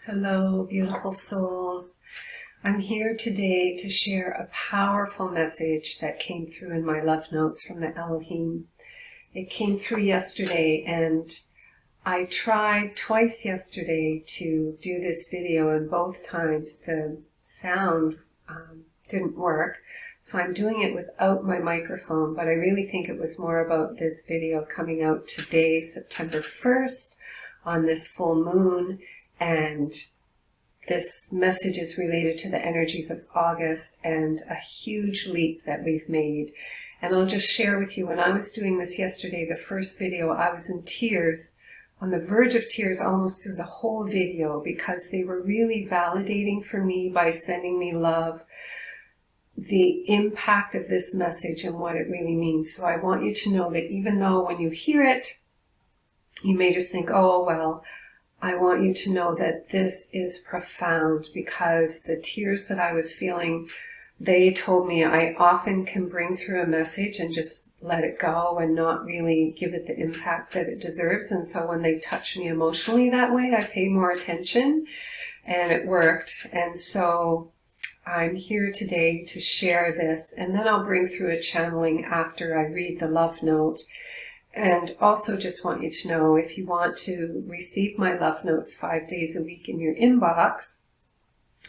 Hello, beautiful souls. I'm here today to share a powerful message that came through in my love notes from the Elohim. It came through yesterday, and I tried twice yesterday to do this video, and both times the sound didn't work. So I'm doing it without my microphone, but I really think it was more about this video coming out today, September 1st, on this full moon. And this message is related to the energies of August and a huge leap that we've made. And I'll just share with you, when I was doing this yesterday, the first video, I was in tears, on the verge of tears almost through the whole video, because they were really validating for me by sending me love, the impact of this message and what it really means. So I want you to know that even though when you hear it, you may just think, oh, well, I want you to know that this is profound, because the tears that I was feeling, they told me I often can bring through a message and just let it go and not really give it the impact that it deserves. And so when they touch me emotionally that way, I pay more attention, and it worked. And so I'm here today to share this, and then I'll bring through a channeling after I read the love note. And also just want you to know, if you want to receive my love notes 5 days a week in your inbox,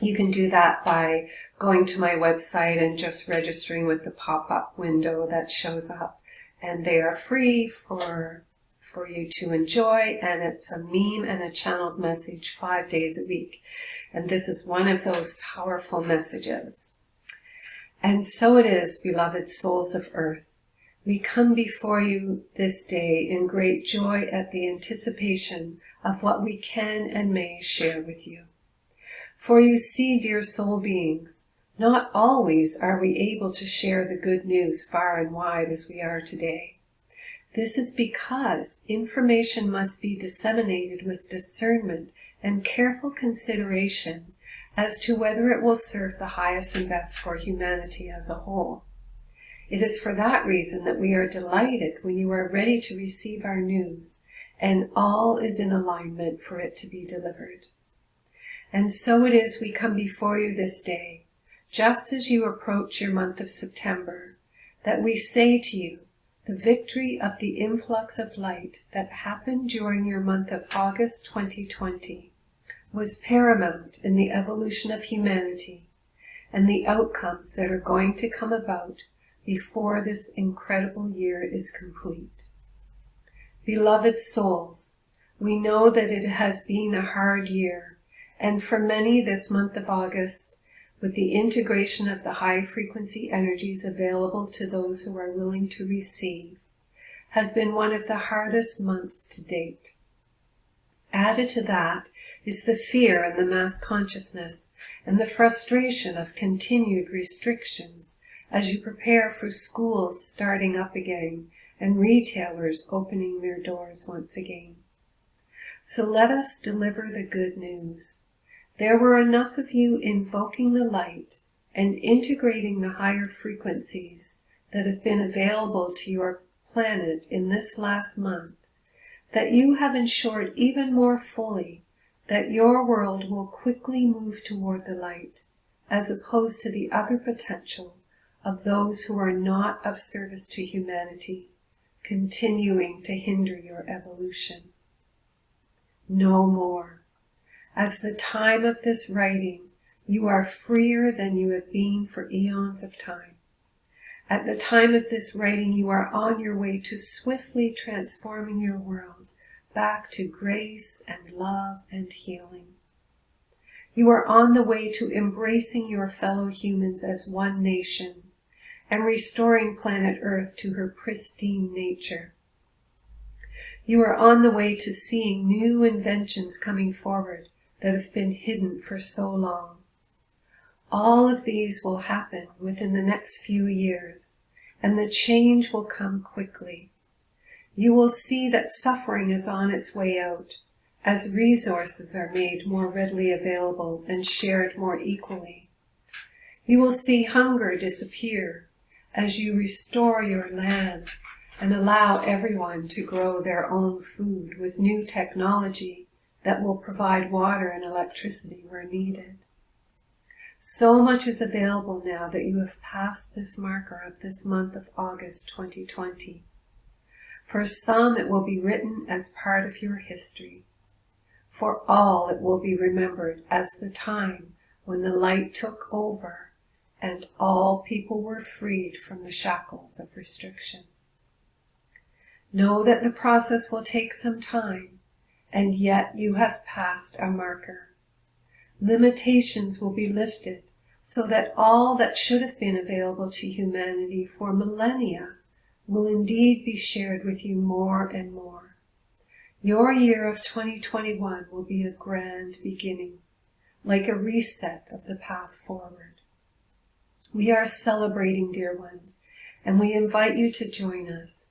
you can do that by going to my website and just registering with the pop-up window that shows up. And they are free for you to enjoy, and it's a meme and a channeled message 5 days a week. And this is one of those powerful messages. And so it is, beloved souls of earth. We come before you this day in great joy at the anticipation of what we can and may share with you. For you see, dear soul beings, not always are we able to share the good news far and wide as we are today. This is because information must be disseminated with discernment and careful consideration as to whether it will serve the highest and best for humanity as a whole. It is for that reason that we are delighted when you are ready to receive our news, and all is in alignment for it to be delivered. And so it is we come before you this day, just as you approach your month of September, that we say to you, the victory of the influx of light that happened during your month of August 2020 was paramount in the evolution of humanity and the outcomes that are going to come about before this incredible year is complete. Beloved souls, we know that it has been a hard year, and for many this month of August, with the integration of the high-frequency energies available to those who are willing to receive, has been one of the hardest months to date. Added to that is the fear and the mass consciousness and the frustration of continued restrictions as you prepare for schools starting up again and retailers opening their doors once again. So let us deliver the good news. There were enough of you invoking the light and integrating the higher frequencies that have been available to your planet in this last month, that you have ensured even more fully that your world will quickly move toward the light, as opposed to the other potential of those who are not of service to humanity, continuing to hinder your evolution. No more. As the time of this writing, you are freer than you have been for eons of time. At the time of this writing, you are on your way to swiftly transforming your world back to grace and love and healing. You are on the way to embracing your fellow humans as one nation and restoring planet Earth to her pristine nature. You are on the way to seeing new inventions coming forward that have been hidden for so long. All of these will happen within the next few years, and the change will come quickly. You will see that suffering is on its way out, as resources are made more readily available and shared more equally. You will see hunger disappear as you restore your land and allow everyone to grow their own food with new technology that will provide water and electricity where needed. So much is available now that you have passed this marker of this month of August 2020. For some, it will be written as part of your history. For all, it will be remembered as the time when the light took over and all people were freed from the shackles of restriction. Know that the process will take some time, and yet you have passed a marker. Limitations will be lifted so that all that should have been available to humanity for millennia will indeed be shared with you more and more. Your year of 2021 will be a grand beginning, like a reset of the path forward. We are celebrating, dear ones, and we invite you to join us.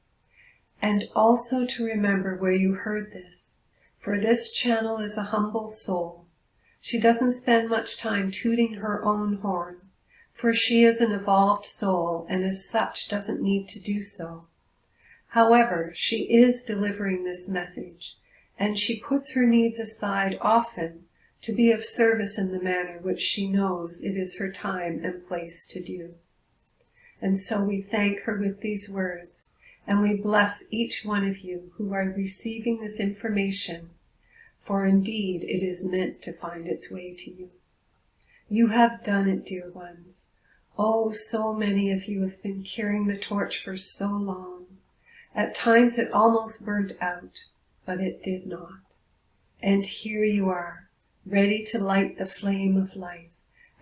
And also to remember where you heard this, for this channel is a humble soul. She doesn't spend much time tooting her own horn, for she is an evolved soul and as such doesn't need to do so. However, she is delivering this message, and she puts her needs aside often to be of service in the manner which she knows it is her time and place to do. And so we thank her with these words, and we bless each one of you who are receiving this information, for indeed it is meant to find its way to you. You have done it, dear ones. Oh, so many of you have been carrying the torch for so long. At times it almost burned out, but it did not. And here you are, ready to light the flame of life,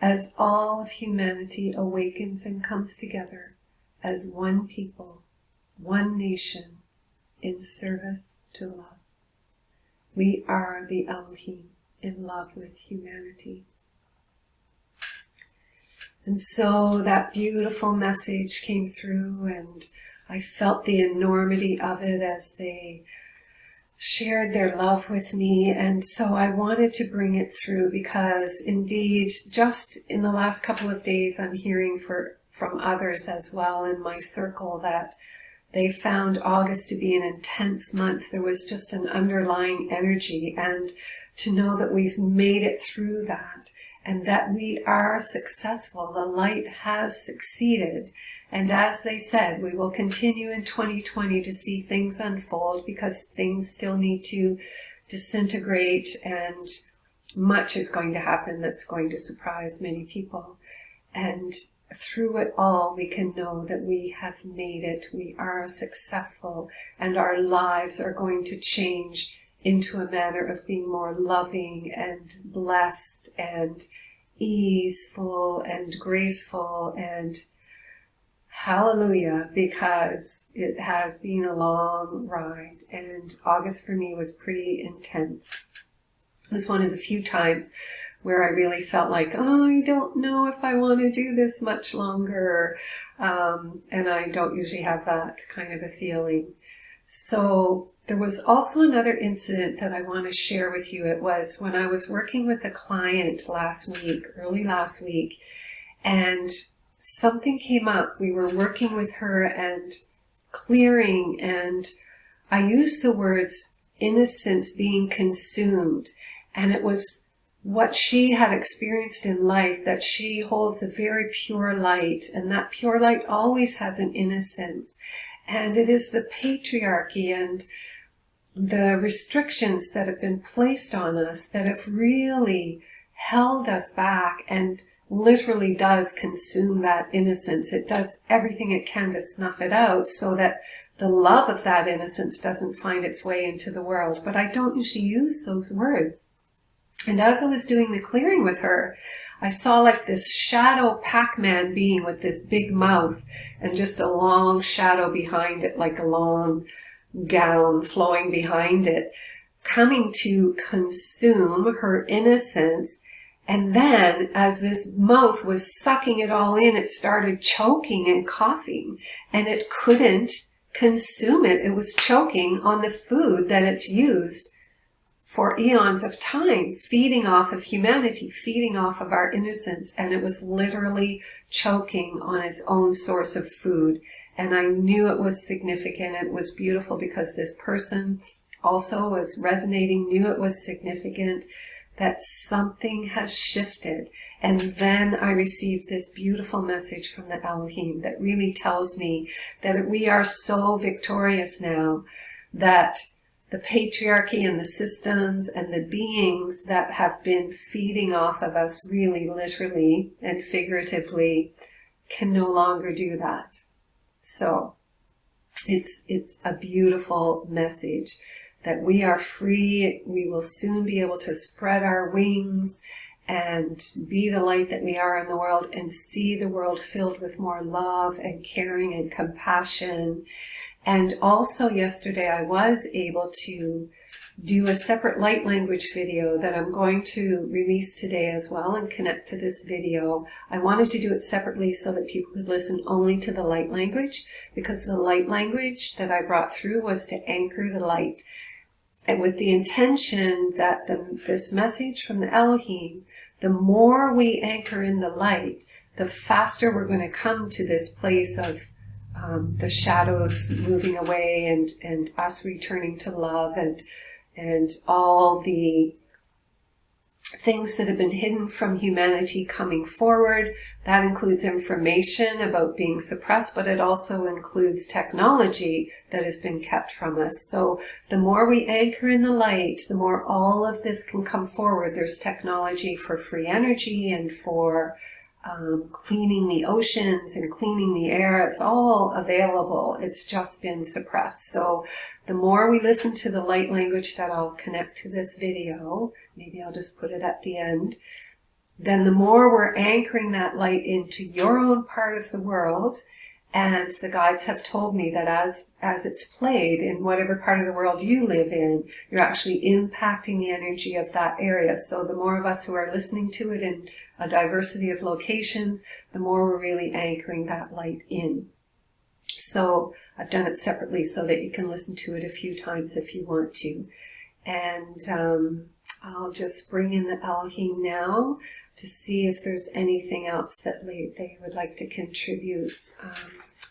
as all of humanity awakens and comes together as one people, one nation, in service to love. We are the Elohim in love with humanity. And so that beautiful message came through, and I felt the enormity of it as they shared their love with me. And so I wanted to bring it through because indeed, just in the last couple of days, I'm hearing from others as well in my circle that they found August to be an intense month. There was just an underlying energy, and to know that we've made it through that and that we are successful. The light has succeeded. And as they said, we will continue in 2020 to see things unfold because things still need to disintegrate and much is going to happen that's going to surprise many people. And through it all, we can know that we have made it. We are successful, and our lives are going to change into a manner of being more loving and blessed and easeful and graceful and hallelujah, because it has been a long ride, and August for me was pretty intense. It was one of the few times where I really felt like, oh, I don't know if I want to do this much longer. And I don't usually have that kind of a feeling. So there was also another incident that I want to share with you. It was when I was working with a client early last week, and something came up. We were working with her and clearing, and I used the words innocence being consumed. And it was what she had experienced in life, that she holds a very pure light, and that pure light always has an innocence. And it is the patriarchy and the restrictions that have been placed on us that have really held us back and literally does consume that innocence. It does everything it can to snuff it out so that the love of that innocence doesn't find its way into the world. But I don't usually use those words. And as I was doing the clearing with her, I saw like this shadow Pac-Man being with this big mouth and just a long shadow behind it, like a long gown flowing behind it, coming to consume her innocence. And then as this mouth was sucking it all in, it started choking and coughing, and it couldn't consume it. It was choking on the food that it's used for eons of time, feeding off of humanity, feeding off of our innocence. And it was literally choking on its own source of food. And I knew it was significant. It was beautiful because this person also was resonating, knew it was significant, that something has shifted. And then I received this beautiful message from the Elohim that really tells me that we are so victorious now, that the patriarchy and the systems and the beings that have been feeding off of us, really literally and figuratively, can no longer do that. So it's a beautiful message that we are free. We will soon be able to spread our wings and be the light that we are in the world, and see the world filled with more love and caring and compassion. And also yesterday I was able to do a separate light language video that I'm going to release today as well and connect to this video. I wanted to do it separately so that people could listen only to the light language, because the light language that I brought through was to anchor the light, and with the intention that this message from the Elohim, the more we anchor in the light, the faster we're going to come to this place of the shadows moving away, and us returning to love, and all the things that have been hidden from humanity coming forward. That includes information about being suppressed, but it also includes technology that has been kept from us. So the more we anchor in the light, the more all of this can come forward. There's technology for free energy and for cleaning the oceans and cleaning the air. It's all available. It's just been suppressed. So the more we listen to the light language that I'll connect to this video, maybe I'll just put it at the end, then the more we're anchoring that light into your own part of the world. And the guides have told me that as it's played in whatever part of the world you live in, you're actually impacting the energy of that area. So the more of us who are listening to it in a diversity of locations, the more we're really anchoring that light in. So I've done it separately so that you can listen to it a few times if you want to. And I'll just bring in the Elohim now to see if there's anything else that they would like to contribute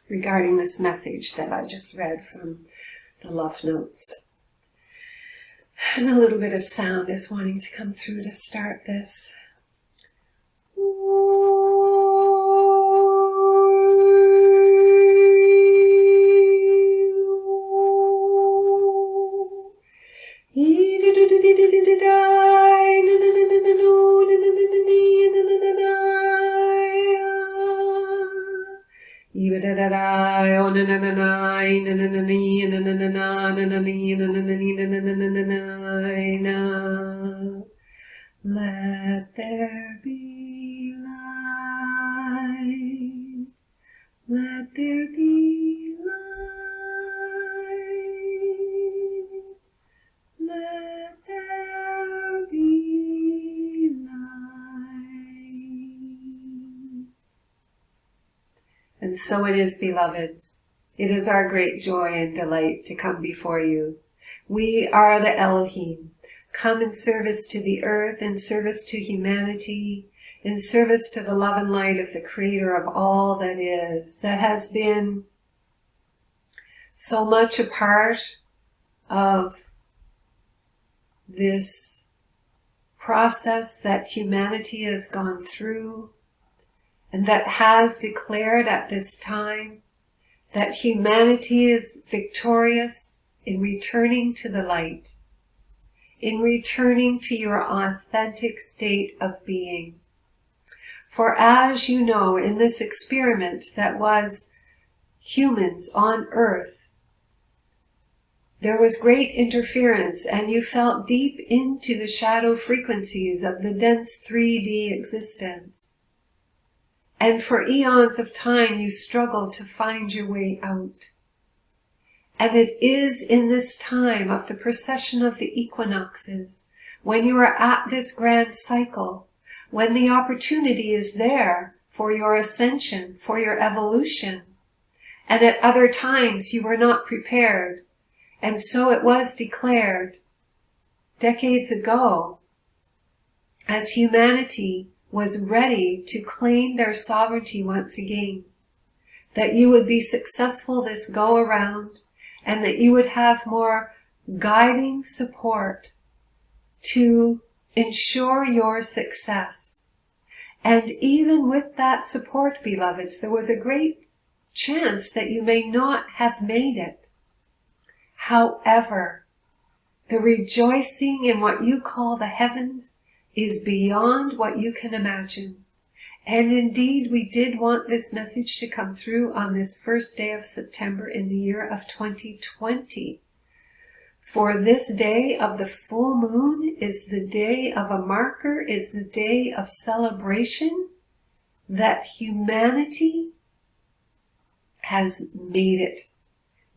regarding this message that I just read from the love notes. And a little bit of sound is wanting to come through to start this. Let there be light. Let there be light. Let there be light. And so it is, beloveds. It is our great joy and delight to come before you. We are the Elohim, come in service to the earth, in service to humanity, in service to the love and light of the Creator of all that is, that has been so much a part of this process that humanity has gone through, and that has declared at this time that humanity is victorious in returning to the light, in returning to your authentic state of being. For as you know, in this experiment that was humans on earth, there was great interference, and you felt deep into the shadow frequencies of the dense 3D existence. And for eons of time you struggled to find your way out. And it is in this time of the precession of the equinoxes, when you are at this grand cycle, when the opportunity is there for your ascension, for your evolution, and at other times you were not prepared. And so it was declared decades ago, as humanity was ready to claim their sovereignty once again, that you would be successful this go around, and that you would have more guiding support to ensure your success. And even with that support, beloveds, there was a great chance that you may not have made it. However, the rejoicing in what you call the heavens is beyond what you can imagine. And indeed, we did want this message to come through on this first day of September in the year of 2020. For this day of the full moon is the day of a marker, is the day of celebration that humanity has made it.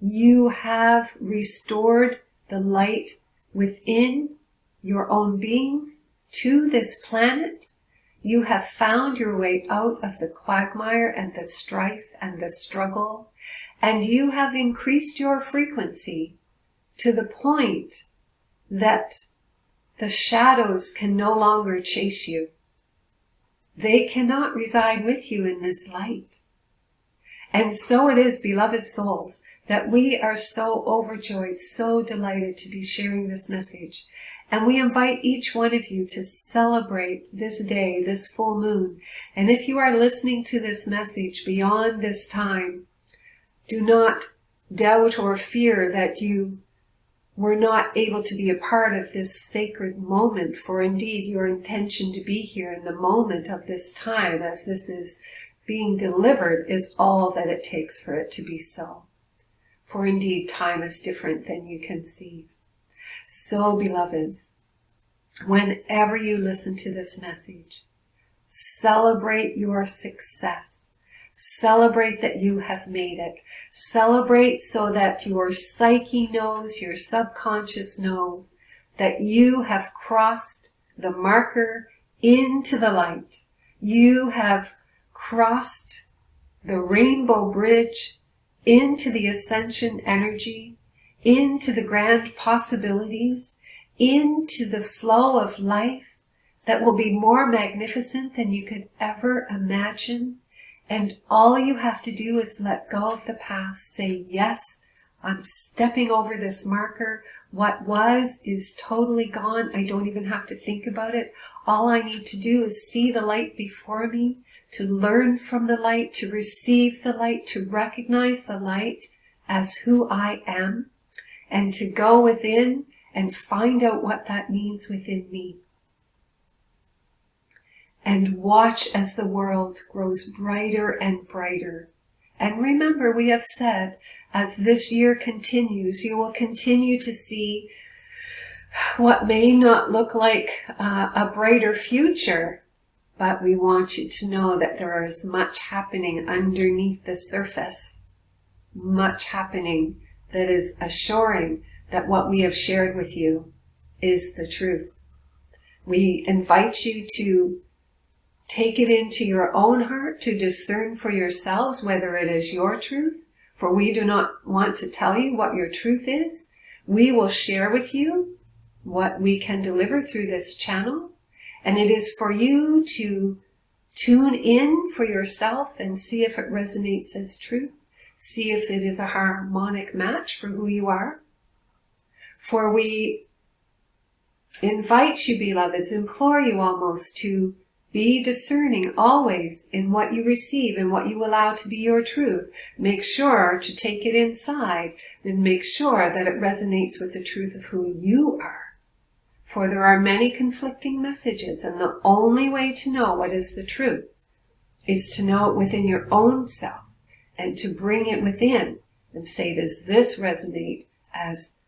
You have restored the light within your own beings to this planet. You have found your way out of the quagmire and the strife and the struggle, and you have increased your frequency to the point that the shadows can no longer chase you. They cannot reside with you in this light. And so it is, beloved souls, that we are so overjoyed, so delighted to be sharing this message. And we invite each one of you to celebrate this day, this full moon. And if you are listening to this message beyond this time, do not doubt or fear that you were not able to be a part of this sacred moment, for indeed your intention to be here in the moment of this time as this is being delivered is all that it takes for it to be so. For indeed time is different than you conceive. So, beloveds, whenever you listen to this message, celebrate your success. Celebrate that you have made it. Celebrate so that your psyche knows, your subconscious knows, that you have crossed the marker into the light. You have crossed the rainbow bridge into the ascension energy, into the grand possibilities, into the flow of life that will be more magnificent than you could ever imagine. And all you have to do is let go of the past. Say, yes, I'm stepping over this marker. What was is totally gone. I don't even have to think about it. All I need to do is see the light before me, to learn from the light, to receive the light, to recognize the light as who I am, and to go within and find out what that means within me. And watch as the world grows brighter and brighter. And remember, we have said, as this year continues, you will continue to see what may not look like a brighter future, but we want you to know that there is much happening underneath the surface, much happening that is assuring that what we have shared with you is the truth. We invite you to take it into your own heart to discern for yourselves whether it is your truth, for we do not want to tell you what your truth is. We will share with you what we can deliver through this channel, and it is for you to tune in for yourself and see if it resonates as truth, see if it is a harmonic match for who you are. For we invite you, beloveds, implore you almost to be discerning always in what you receive and what you allow to be your truth. Make sure to take it inside and make sure that it resonates with the truth of who you are. For there are many conflicting messages, and the only way to know what is the truth is to know it within your own self and to bring it within and say, does this resonate as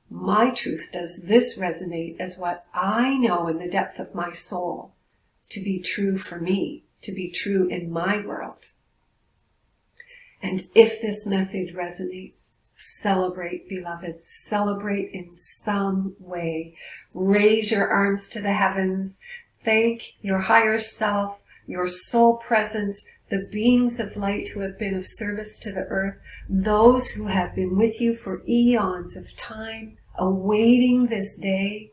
my truth? Does this resonate as what I know in the depth of my soul to be true for me, to be true in my world? And if this message resonates, celebrate, beloved. Celebrate in some way. Raise your arms to the heavens. Thank your higher self, your soul presence, the beings of light who have been of service to the earth, those who have been with you for eons of time, awaiting this day.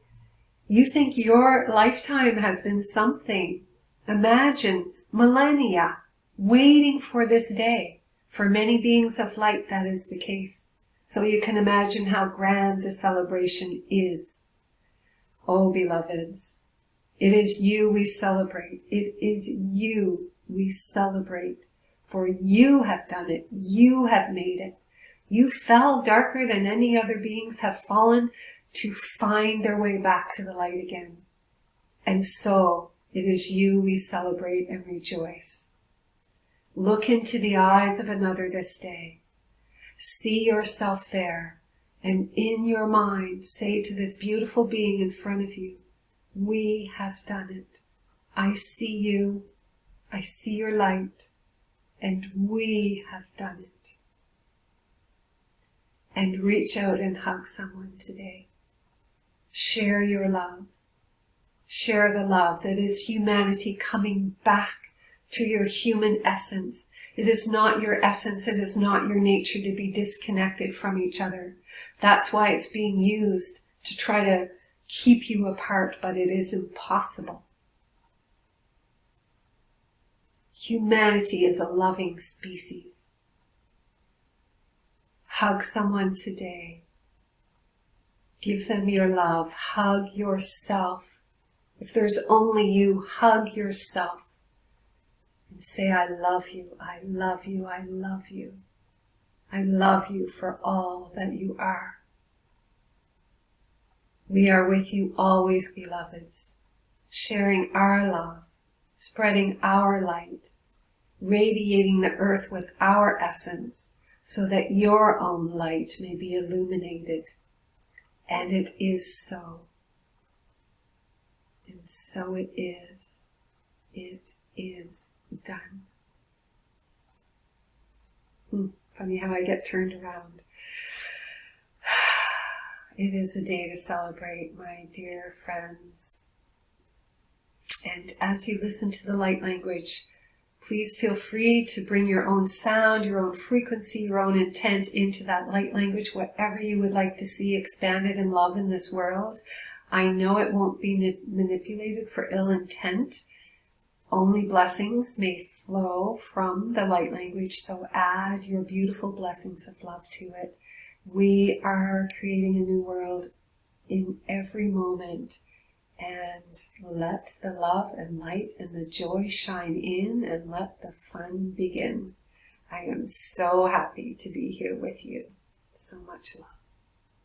You think your lifetime has been something. Imagine millennia waiting for this day. For many beings of light, that is the case. So you can imagine how grand the celebration is. Oh, beloveds, it is you we celebrate. It is you we celebrate. For you have done it. You have made it. You fell darker than any other beings have fallen to find their way back to the light again. And so it is you we celebrate and rejoice. Look into the eyes of another this day. See yourself there, and in your mind say to this beautiful being in front of you, we have done it. I see you. I see your light, and we have done it. And reach out and hug someone today. Share your love. Share the love that is humanity coming back to your human essence. It is not your essence. It is not your nature to be disconnected from each other. That's why it's being used to try to keep you apart, but it is impossible. Humanity is a loving species. Hug someone today. Give them your love. Hug yourself. If there's only you, hug yourself. And say, I love you, I love you, I love you. I love you for all that you are. We are with you always, beloveds, sharing our love, spreading our light, radiating the earth with our essence, so that your own light may be illuminated. And it is so. And so it is. It is done. Funny how I get turned around. It is a day to celebrate, my dear friends. And as you listen to the light language, please feel free to bring your own sound, your own frequency, your own intent into that light language, whatever you would like to see expanded in love in this world. I know it won't be manipulated for ill intent. Only blessings may flow from the light language, so add your beautiful blessings of love to it. We are creating a new world in every moment, and let the love and light and the joy shine in, and let the fun begin. I am so happy to be here with you. So much love.